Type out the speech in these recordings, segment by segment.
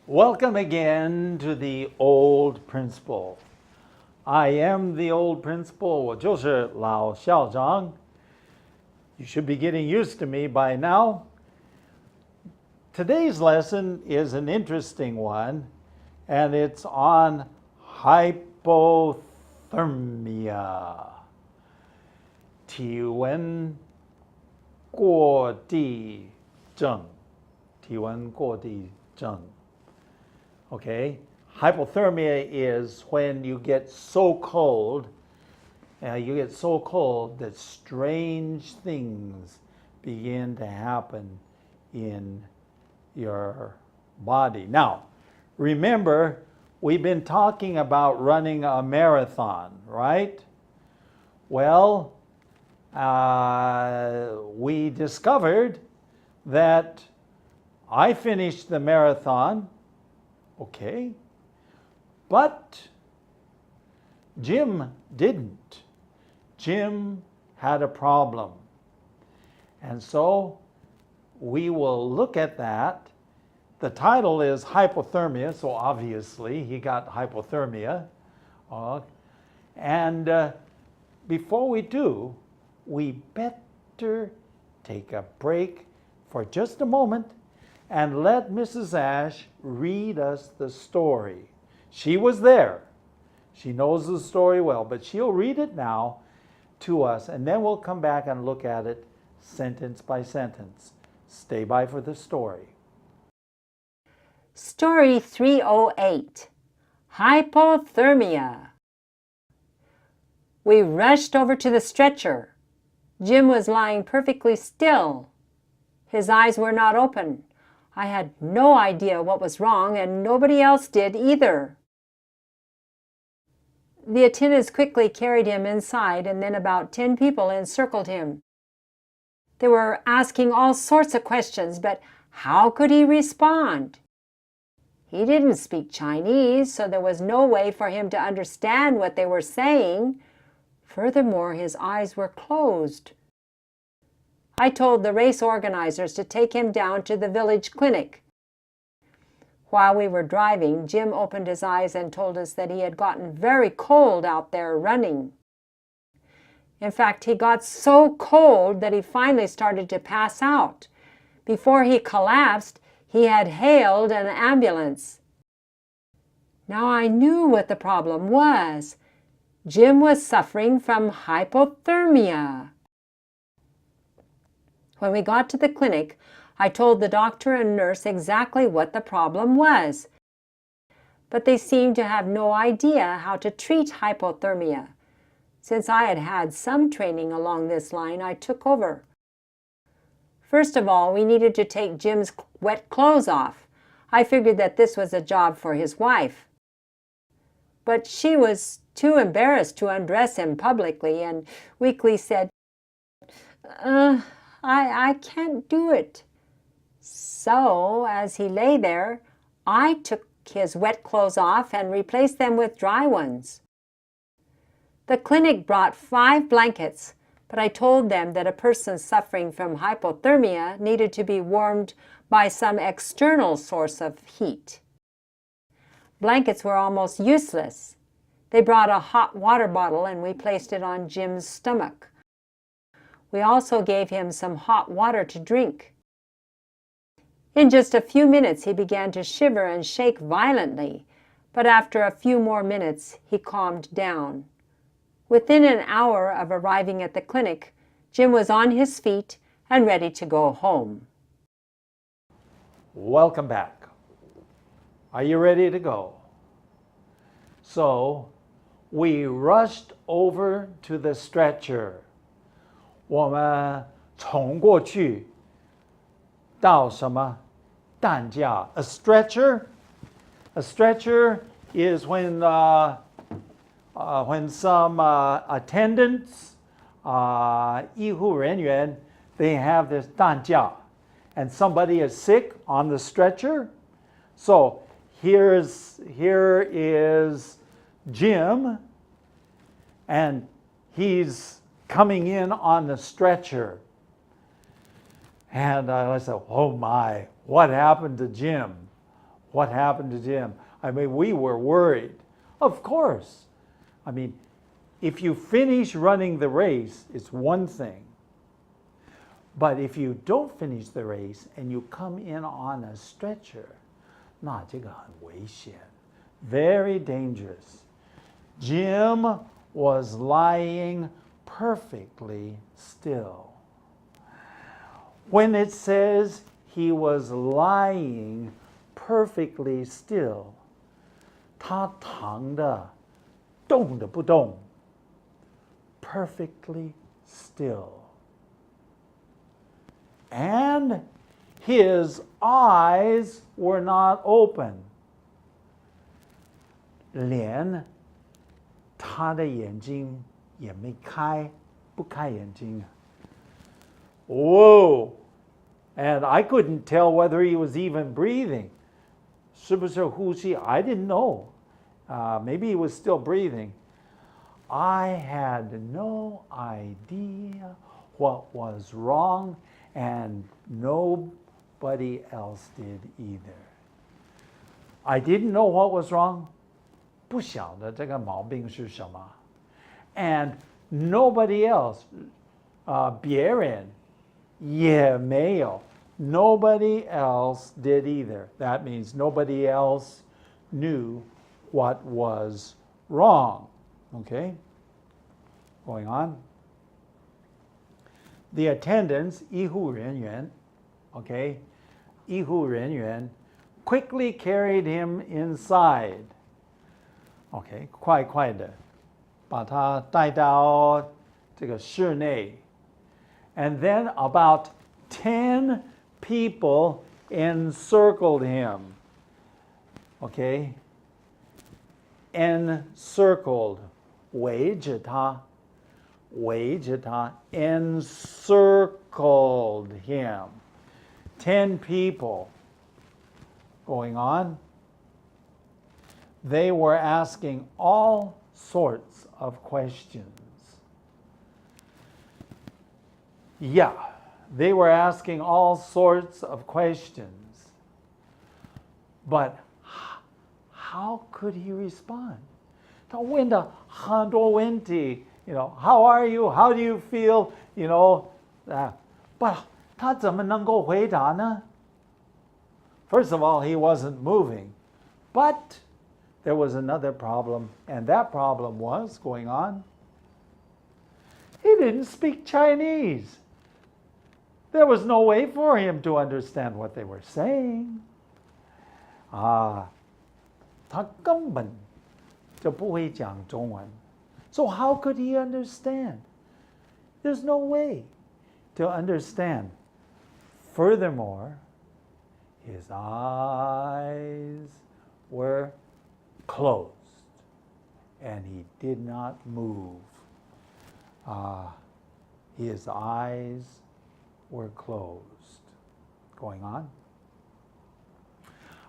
Welcome again to the old principal. I am the old principal. 我就是老校长. You should be getting used to me by now. Today's lesson is an interesting one, and it's on hypothermia. 体温过地症. 体温过地症. Okay, hypothermia is when you get so cold, that strange things begin to happen in your body. Now, remember, we've been talking about running a marathon, right? Well, we discovered that I finished the marathon. Okay, but Jim didn't. Jim had a problem. And so we will look at that. The title is hypothermia, so obviously he got hypothermia. And before we do, we better take a break for just a moment and let Mrs. Ash read us the story. She was there. She knows the story well, but she'll read it now to us, and then we'll come back and look at it sentence by sentence. Stay by for the story. Story 308, Hypothermia. We rushed over to the stretcher. Jim was lying perfectly still. His eyes were not open. I had no idea what was wrong, and nobody else did either. The attendants quickly carried him inside, and then about 10 people encircled him. They were asking all sorts of questions, but how could he respond? He didn't speak Chinese, so there was no way for him to understand what they were saying. Furthermore, his eyes were closed. I told the race organizers to take him down to the village clinic. While we were driving, Jim opened his eyes and told us that he had gotten very cold out there running. In fact, he got so cold that he finally started to pass out. Before he collapsed, he had hailed an ambulance. Now I knew what the problem was. Jim was suffering from hypothermia. When we got to the clinic, I told the doctor and nurse exactly what the problem was. But they seemed to have no idea how to treat hypothermia. Since I had had some training along this line, I took over. First of all, we needed to take Jim's wet clothes off. I figured that this was a job for his wife. But she was too embarrassed to undress him publicly and weakly said, I can't do it. So, as he lay there, I took his wet clothes off and replaced them with dry ones. The clinic brought 5 blankets, but I told them that a person suffering from hypothermia needed to be warmed by some external source of heat. Blankets were almost useless. They brought a hot water bottle and we placed it on Jim's stomach. We also gave him some hot water to drink. In just a few minutes, he began to shiver and shake violently, but after a few more minutes, he calmed down. Within an hour of arriving at the clinic, Jim was on his feet and ready to go home. Welcome back. Are you ready to go? So, we rushed over to the stretcher. 我们冲过去到什么担架 A stretcher is when some attendants 医护人员 they have this 担架 and somebody is sick on the stretcher. So here is Jim, and he's coming in on the stretcher. And I said, oh my, what happened to Jim? what happened to Jim. I mean, we were worried. Of course. I mean, if you finish running the race, it's one thing. But if you don't finish the race and you come in on a stretcher, 那这个很危险, very dangerous. Jim was lying perfectly still. When it says he was lying perfectly still, 他躺的动的不动, perfectly still. And his eyes were not open. 连他的眼睛也没开，不开眼睛。Whoa! And I couldn't tell whether he was even breathing. 是不是呼吸? I didn't know. Maybe he was still breathing. I had no idea what was wrong, and nobody else did either. I didn't know what was wrong. 不晓得这个毛病是什么. And nobody else, 别人也没有. Nobody else did either. That means nobody else knew what was wrong. Okay? Going on. The attendants, 医护人员, okay, 医护人员 quickly carried him inside. Okay, 快快的把他带到这个室内. And then about 10 people encircled him. Okay? Encircled. 围着他 encircled him. 10 people. Going on. They were asking all sorts of questions. Yeah, they were asking all sorts of questions. But how could he respond? 他问的很多问题, how are you? How do you feel? But 他怎么能够回答呢? First of all, he wasn't moving. But there was another problem, and that problem was going on. He didn't speak Chinese. There was no way for him to understand what they were saying. 他根本就不会讲中文. So how could he understand? There's no way to understand. Furthermore, his eyes were closed, and he did not move. His eyes were closed. Going on.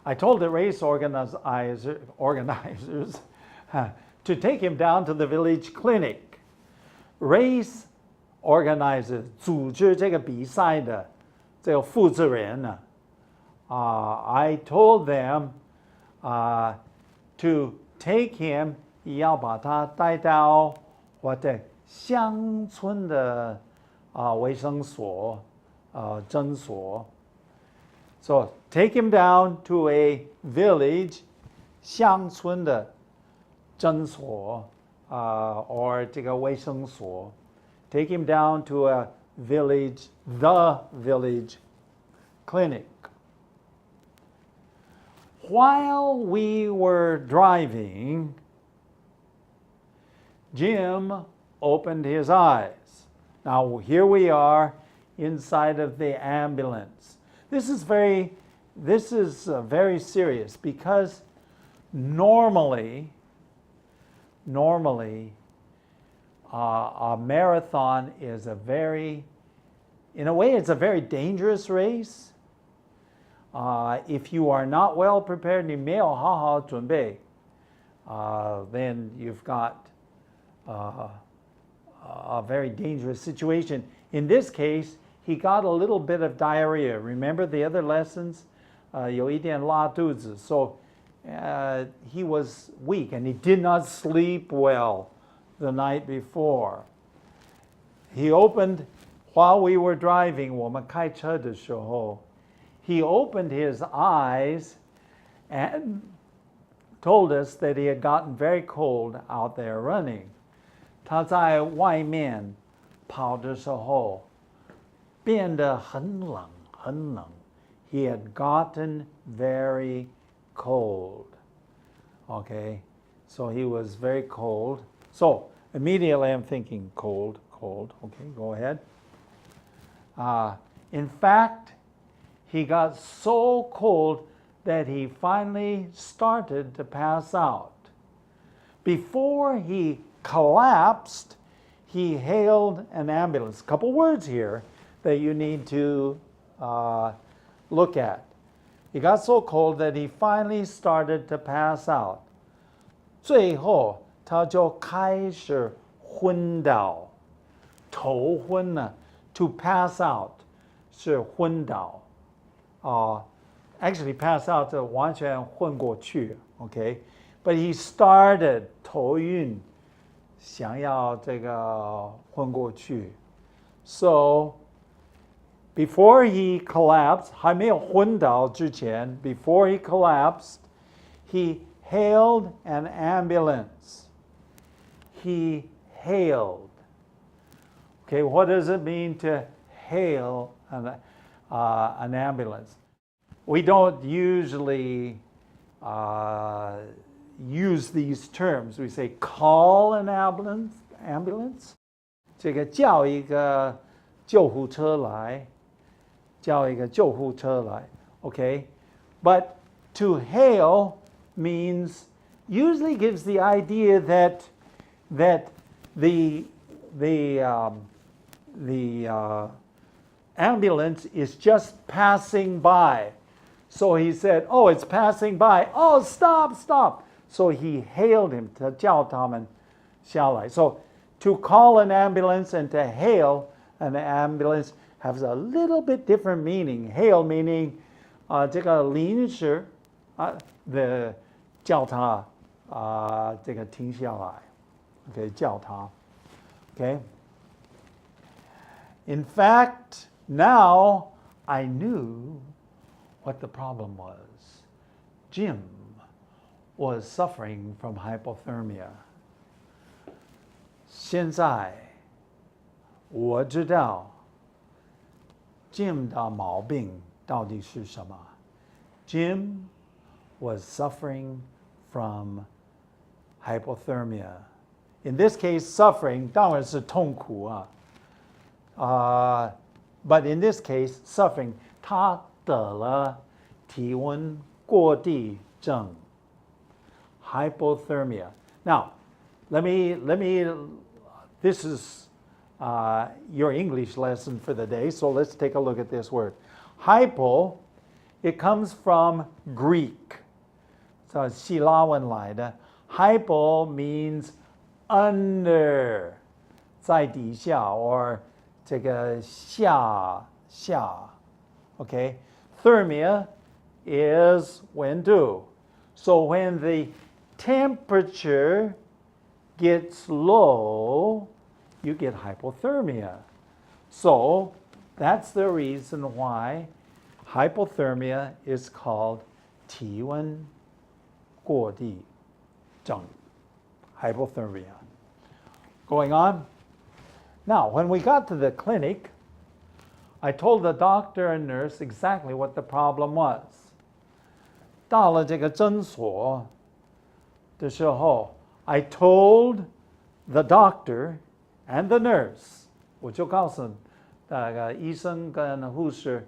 I told the race organizers to take him down to the village clinic. Race organizers 组织这个比赛的这个负责人呢, I told them to take him, 要把他带到我的乡村的卫生所, 诊所. So take him down to a village, 乡村的诊所, or 这个卫生所. Take him down to a village, the village clinic. While we were driving, Jim opened his eyes. Now here we are inside of the ambulance. This is very serious, because normally, a marathon is in a way, it's a very dangerous race. If you are not well prepared, 你没有好好准备, then you've got a very dangerous situation. In this case, he got a little bit of diarrhea. Remember the other lessons? 有一点拉肚子. So he was weak and he did not sleep well the night before. He opened, while we were driving, 我们开车的时候, he opened his eyes and told us that he had gotten very cold out there running. 他在外面跑的时候变得很冷，很冷. He had gotten very cold. Okay, so he was very cold. So immediately I'm thinking cold, cold. Okay, go ahead. In fact, he got so cold that he finally started to pass out. Before he collapsed, he hailed an ambulance. A couple words here that you need to look at. He got so cold that he finally started to pass out. 最后他就开始昏倒，头昏了。To pass out 是昏倒。Actually pass out 就完全昏过去。Okay, but he started 头晕，想要这个昏过去。So before he collapsed, 还没有昏倒之前 before he collapsed, he hailed an ambulance. He hailed. Okay, what does it mean to hail an ambulance? We don't usually use these terms. We say call an ambulance. 这个叫一个救护车来。Okay, but to hail means usually gives the idea that the ambulance is just passing by. So he said, "Oh, it's passing by. Oh, stop, stop." So he hailed him 他叫他们下来. So to call an ambulance and to hail an ambulance has a little bit different meaning. Hail meaning 这个临时的叫他这个停下来 Okay, 叫他 Okay. In fact, now I knew what the problem was. Jim was suffering from hypothermia. 现在我知道 Jim 的毛病到底是什么 Jim was suffering from hypothermia. In this case, suffering 当然是痛苦啊。But in this case, suffering 他得了体温过低症 hypothermia. Now, let me this is your English lesson for the day, so let's take a look at this word. Hypo, it comes from Greek. So 希腊文来的 Hypo means under, 在底下 or 这个下 Okay, thermia is when to. So when the temperature gets low, you get hypothermia. So that's the reason why hypothermia is called 体温过低症 hypothermia. Going on. Now, when we got to the clinic, I told the doctor and nurse exactly what the problem was. 到了这个诊所的时候 I told the doctor and the nurse, 我就告诉医生跟护士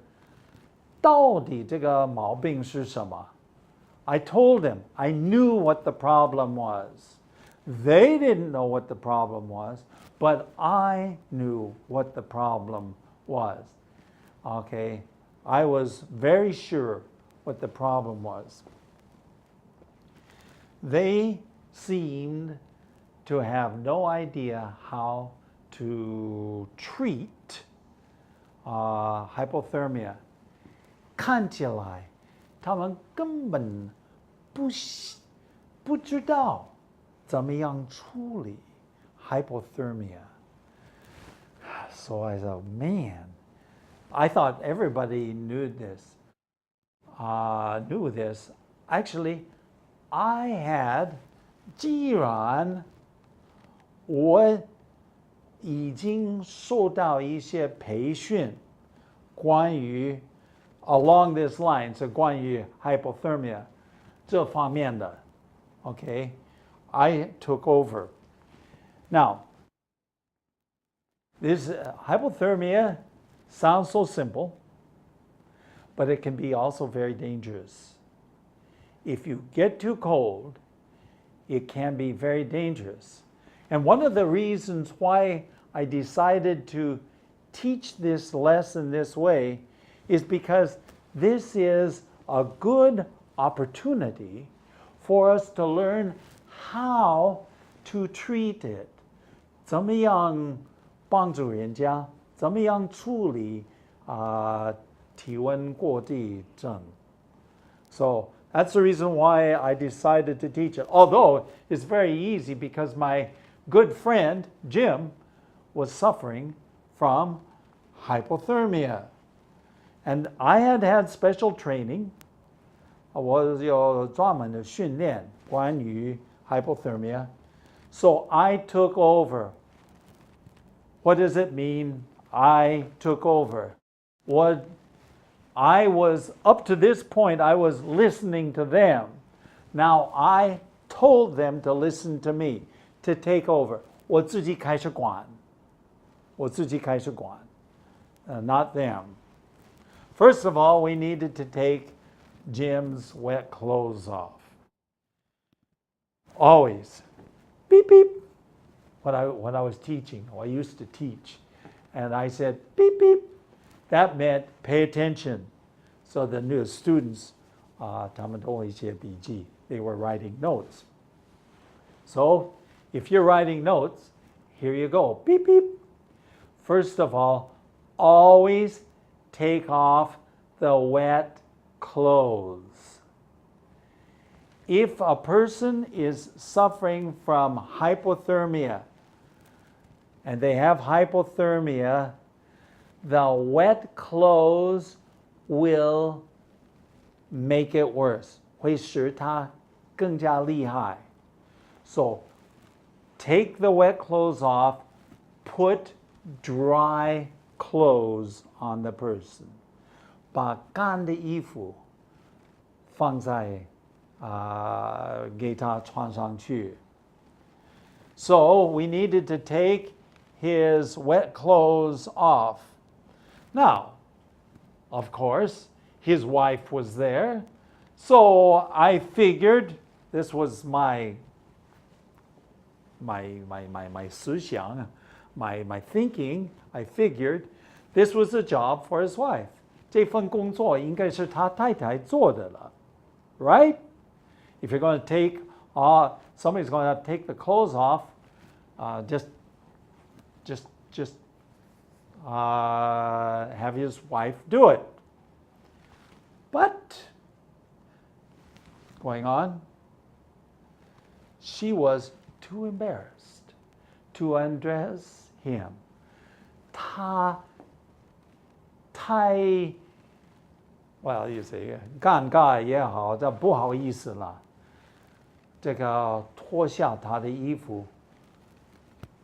到底这个毛病是什么 I told them, I knew what the problem was. They didn't know what the problem was, but I knew what the problem was. Okay, I was very sure what the problem was. They seemed to have no idea how to treat hypothermia. 看起来他们根本不知道怎么样处理 hypothermia. So I thought, man, I thought everybody knew this. Actually, I had, 既然我已经受到一些培训，关于 along this line 是关于 hypothermia 这方面的 ，OK, I took over. Now, this hypothermia sounds so simple, but it can be also very dangerous. If you get too cold, it can be very dangerous. And one of the reasons why I decided to teach this lesson this way is because this is a good opportunity for us to learn how to treat it. 怎么样帮助人家？怎么样处理体温过低症？ So that's the reason why I decided to teach it. Although it's very easy because my good friend Jim was suffering from hypothermia. And I had had special training. 我有专门的训练关于 hypothermia. So I took over. What does it mean? I took over. I was, up to this point, I was listening to them. Now I told them to listen to me, to take over. 我自己开始管. Not them. First of all, we needed to take Jim's wet clothes off. Always. Beep, beep. When I was teaching, I used to teach. And I said, beep, beep. That meant pay attention. So the new students, 他们都会写笔记. They were writing notes. So if you're writing notes, here you go. Beep, beep. First of all, always take off the wet clothes. If a person is suffering from hypothermia, and they have hypothermia, the wet clothes will make it worse. 会使它更加厉害. So take the wet clothes off, put dry clothes on the person. 把干的衣服放在给他穿上去. So we needed to take his wet clothes off. Now, of course, his wife was there. So I figured, this was my 思想, my thinking, I figured this was a job for his wife. 这份工作应该是他太太做的了, right? If you're going to take, somebody's going to have to take the clothes off, just have his wife do it. But, going on, she was too embarrassed to undress him. 她太 well, you say 尴尬也好，这不好意思了。这个脱下他的衣服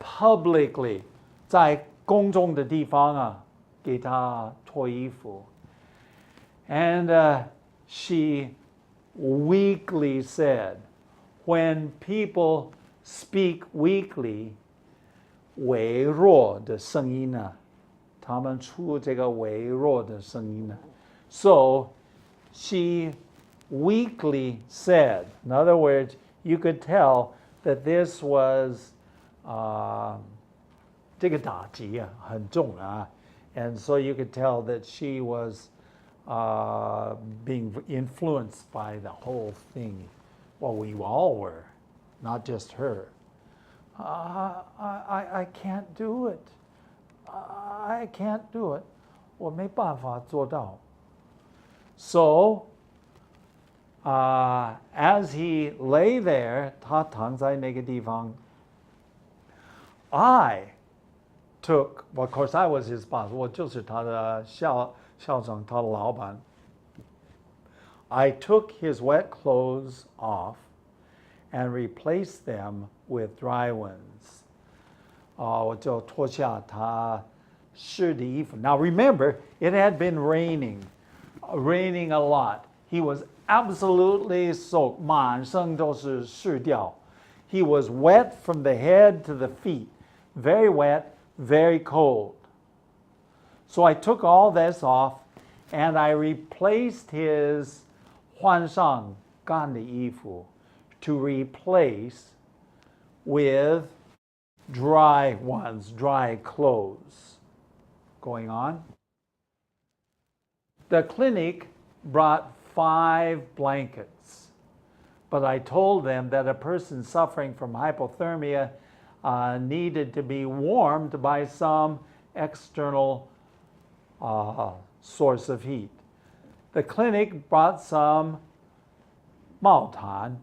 ，publicly 在公众的地方给他脱衣服。And she weakly said, when people speak weakly, 微弱的声音他们出这个微弱的声音So she weakly said, in other words, you could tell that this was 这个打击很重and so you could tell that she was being influenced by the whole thing. Well, we all were, not just her. I can't do it. I can't do it. 我没办法做到. So as he lay there, 他躺在那个地方, I took, well, of course I was his boss, 我就是他的校长，他的老板. I took his wet clothes off and replaced them with dry ones. 我就脱下他湿的衣服. Now remember, it had been raining a lot. He was absolutely soaked. 满身都是湿掉. He was wet from the head to the feet. Very wet, very cold. So I took all this off and I replaced his 换上干的衣服 to replace with dry ones, dry clothes. Going on. The clinic brought 5 blankets, but I told them that a person suffering from hypothermia needed to be warmed by some external source of heat. The clinic brought some 毛毯,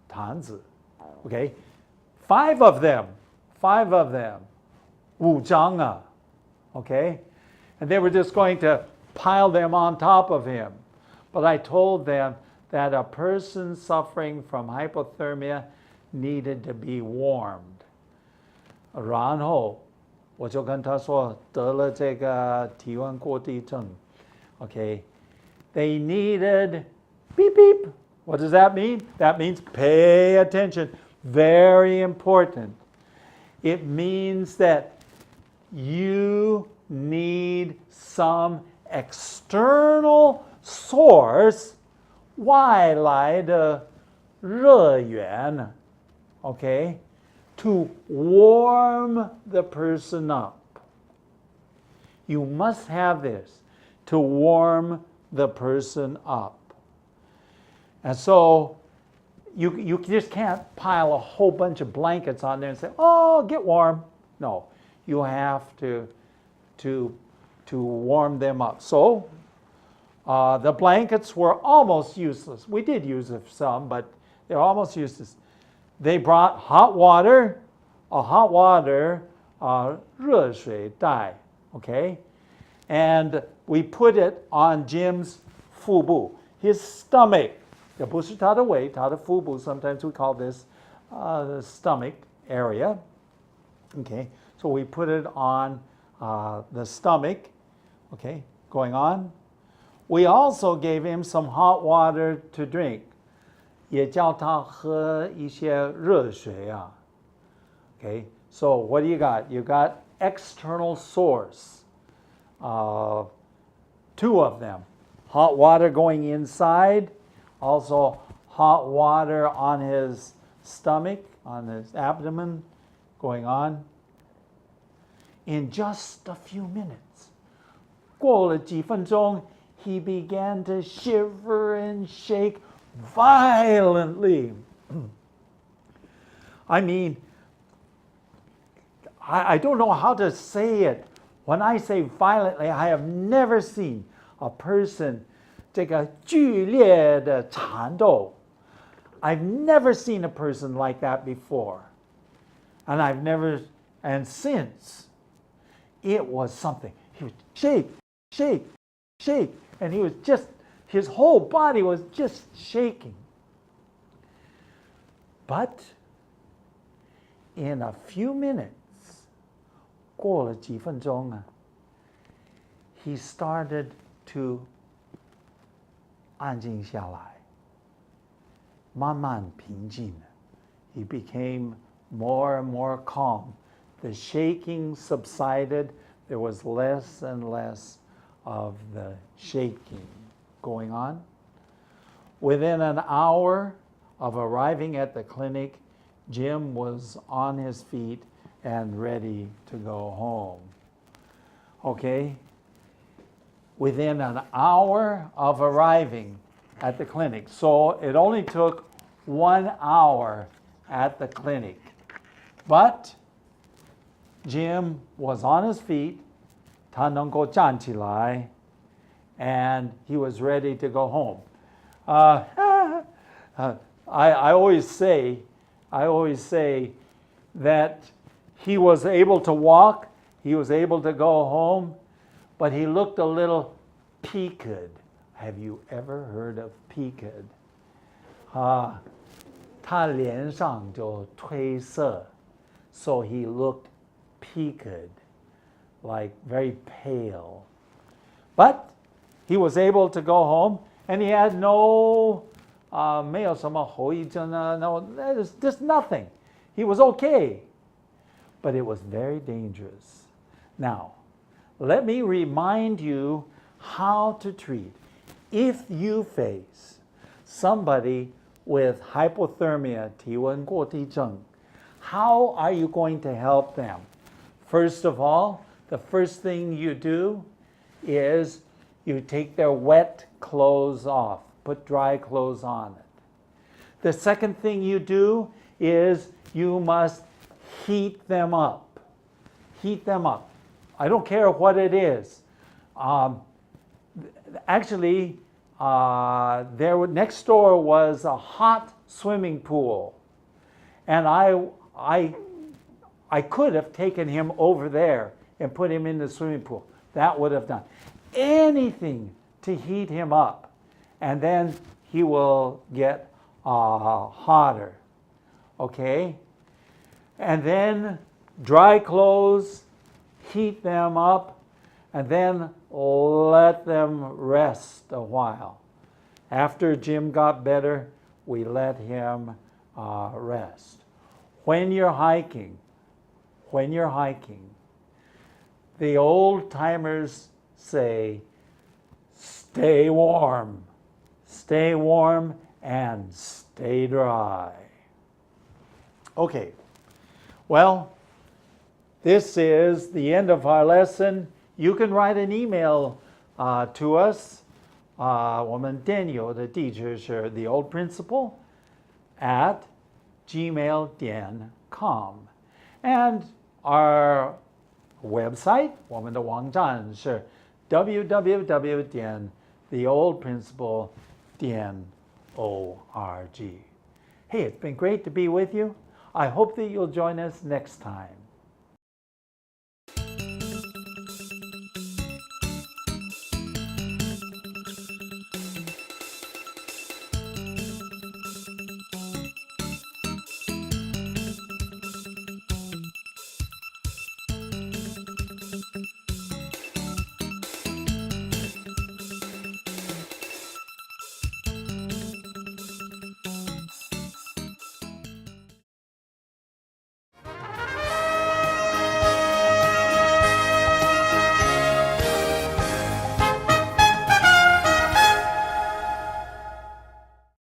毯子, okay? 5 of them, 5张啊, okay? And they were just going to pile them on top of him. But I told them that a person suffering from hypothermia needed to be warmed. 然后我就跟他说得了这个体温过低症. Okay, they needed beep beep. What does that mean? That means pay attention. Very important. It means that you need some external source 外来的热源 okay, to warm the person up. You must have this to warm the person up. And so you just can't pile a whole bunch of blankets on there and say, oh, get warm. No, you have to warm them up. So the blankets were almost useless. We did use some, but they're almost useless. They brought hot water, a hot water 热水袋, okay? And we put it on Jim's 腹部, his stomach. 也不是他的胃，他的腹部. Sometimes we call this the stomach area. Okay, so we put it on the stomach. Okay, going on. We also gave him some hot water to drink. 也叫他喝一些热水啊. Okay, so what do you got? You got external source. 2 of them. Hot water going inside. Also hot water on his stomach, on his abdomen, going on. In just a few minutes, 过了几分钟, he began to shiver and shake violently. I mean, I don't know how to say it. When I say violently, I have never seen a person 这个剧烈的缠斗. I've never seen a person like that before. And since, it was something. He would shake, shake, shake. And he was just, his whole body was just shaking. But in a few minutes, 过了几分钟啊, he started to 安静下来, 慢慢平静. He became more and more calm. The shaking subsided. There was less and less of the shaking going on. Within an hour of arriving at the clinic, Jim was on his feet and ready to go home. Okay? Within an hour of arriving at the clinic. So it only took 1 hour at the clinic. But Jim was on his feet, 他能够站起来, and he was ready to go home. Uh, I always say that he was able to walk, he was able to go home, but he looked a little peaked. Have you ever heard of peaked? 他脸上就褪色, so he looked peaked, like very pale. But he was able to go home, and he had no 没有什么后遗症 no, there's just nothing. He was okay, but it was very dangerous. Now, let me remind you how to treat. If you face somebody with hypothermia, 体温过低症, how are you going to help them? First of all, the first thing you do is you take their wet clothes off, put dry clothes on it. The second thing you do is you must heat them up. Heat them up. I don't care what it is. Actually, next door was a hot swimming pool, and I could have taken him over there and put him in the swimming pool. That would have done anything to heat him up, and then he will get hotter. Okay? And then dry clothes, heat them up, and then let them rest a while. After Jim got better, we let him rest. When you're hiking, the old timers say, stay warm and stay dry. Okay, well, this is the end of our lesson. You can write an email to us. 我们电邮的地址是 theoldprinciple@gmail.com, and our website, 我们的网站是 www.theoldprinciple.org. Hey, it's been great to be with you. I hope that you'll join us next time.